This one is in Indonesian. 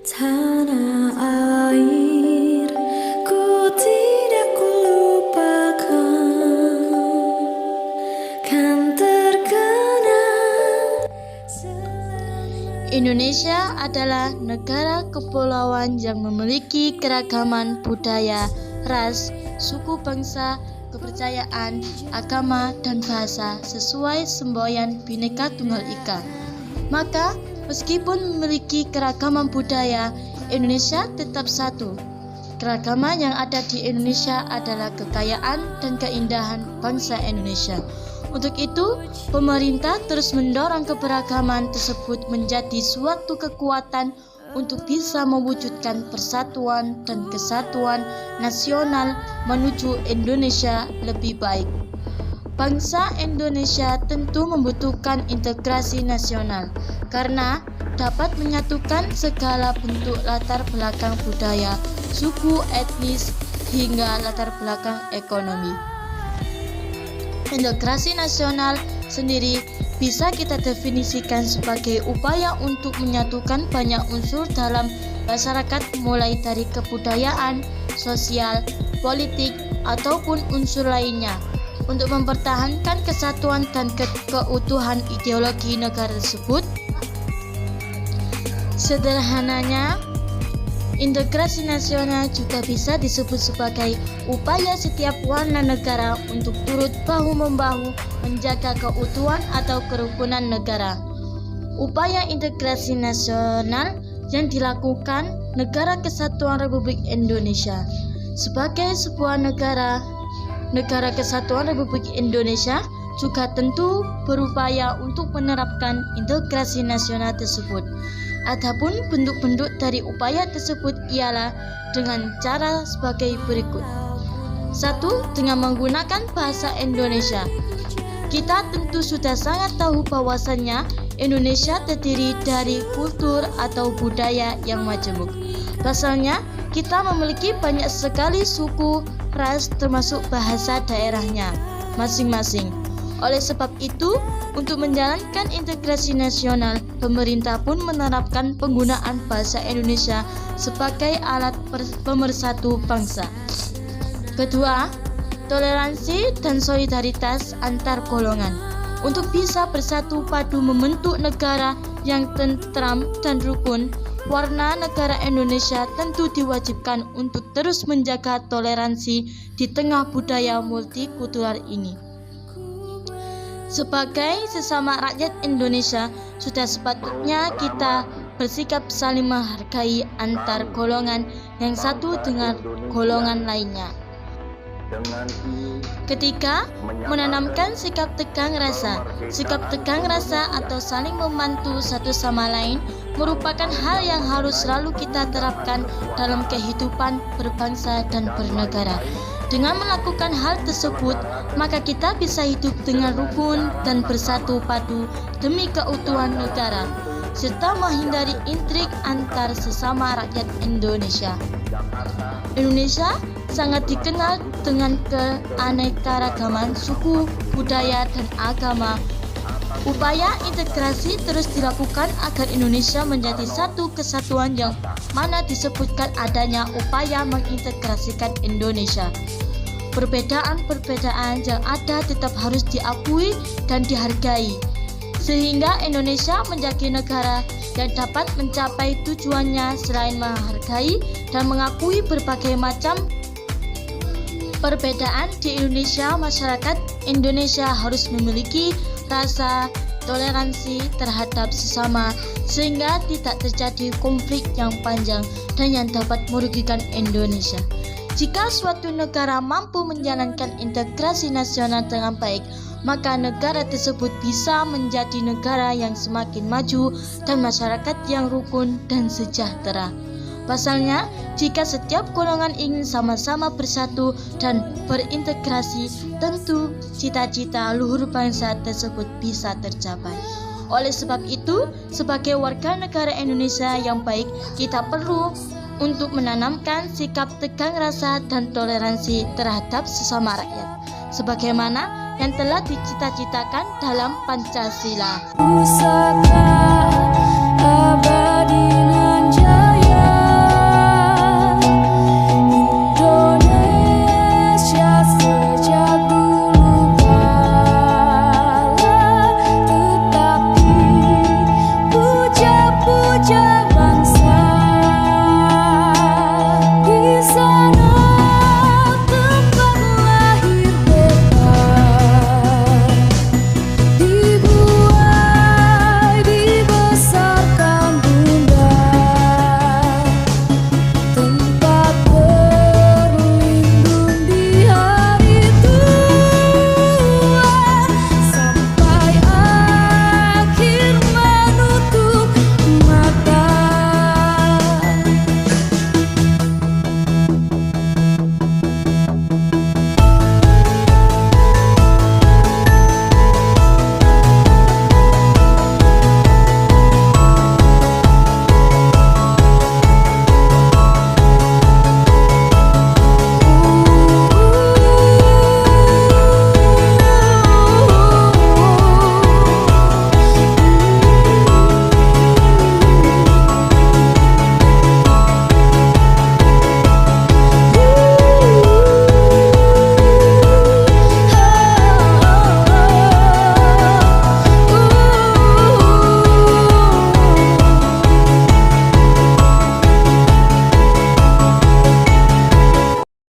Tanah air, ku tidak kulupakan, kan terkenang Indonesia adalah negara kepulauan yang memiliki keragaman budaya, ras, suku bangsa, kepercayaan, agama, dan bahasa sesuai semboyan Bhinneka Tunggal Ika. Maka, meskipun memiliki keragaman budaya, Indonesia tetap satu. Keragaman yang ada di Indonesia adalah kekayaan dan keindahan bangsa Indonesia. Untuk itu, pemerintah terus mendorong keberagaman tersebut menjadi suatu kekuatan untuk bisa mewujudkan persatuan dan kesatuan nasional menuju Indonesia lebih baik. Bangsa Indonesia tentu membutuhkan integrasi nasional karena dapat menyatukan segala bentuk latar belakang budaya, suku, etnis, hingga latar belakang ekonomi. Integrasi nasional sendiri bisa kita definisikan sebagai upaya untuk menyatukan banyak unsur dalam masyarakat mulai dari kebudayaan, sosial, politik, ataupun unsur lainnya untuk mempertahankan kesatuan dan keutuhan ideologi negara tersebut. Sederhananya, integrasi nasional juga bisa disebut sebagai upaya setiap warga negara untuk turut bahu-membahu menjaga keutuhan atau kerukunan negara. Upaya integrasi nasional yang dilakukan Negara Kesatuan Republik Indonesia sebagai sebuah Negara Kesatuan Republik Indonesia juga tentu berupaya untuk menerapkan integrasi nasional tersebut. Adapun bentuk-bentuk dari upaya tersebut ialah dengan cara sebagai berikut. 1. Dengan menggunakan bahasa Indonesia. Kita tentu sudah sangat tahu bahwasannya Indonesia terdiri dari kultur atau budaya yang majemuk. Pasalnya, kita memiliki banyak sekali suku, ras, termasuk bahasa daerahnya masing-masing. Oleh sebab itu, untuk menjalankan integrasi nasional, pemerintah pun menerapkan penggunaan bahasa Indonesia sebagai alat pemersatu bangsa. Kedua, toleransi dan solidaritas antar golongan. Untuk bisa bersatu padu membentuk negara yang tentram dan rukun, warga negara Indonesia tentu diwajibkan untuk terus menjaga toleransi di tengah budaya multikultural ini. Sebagai sesama rakyat Indonesia, sudah sepatutnya kita bersikap saling menghargai antar golongan yang satu dengan golongan lainnya. Ketiga, menanamkan sikap tegang rasa. Sikap tegang rasa atau saling membantu satu sama lain merupakan hal yang harus selalu kita terapkan dalam kehidupan berbangsa dan bernegara. Dengan melakukan hal tersebut, maka kita bisa hidup dengan rukun dan bersatu padu demi keutuhan negara, serta menghindari intrik antar sesama rakyat Indonesia. Indonesia sangat dikenal dengan keanekaragaman suku, budaya, dan agama. Upaya integrasi terus dilakukan agar Indonesia menjadi satu kesatuan yang mana disebutkan adanya upaya mengintegrasikan Indonesia. Perbedaan-perbedaan yang ada tetap harus diakui dan dihargai, sehingga Indonesia menjadi negara yang dapat mencapai tujuannya selain menghargai dan mengakui berbagai macam perbedaan di Indonesia. Masyarakat Indonesia harus memiliki rasa toleransi terhadap sesama sehingga tidak terjadi konflik yang panjang dan yang dapat merugikan Indonesia. Jika suatu negara mampu menjalankan integrasi nasional dengan baik, maka negara tersebut bisa menjadi negara yang semakin maju dan masyarakat yang rukun dan sejahtera. Pasalnya, jika setiap golongan ingin sama-sama bersatu dan berintegrasi, tentu cita-cita luhur bangsa tersebut bisa tercapai. Oleh sebab itu, sebagai warga negara Indonesia yang baik, kita perlu untuk menanamkan sikap tegang rasa dan toleransi terhadap sesama rakyat, sebagaimana yang telah dicita-citakan dalam Pancasila. pusaka abadi.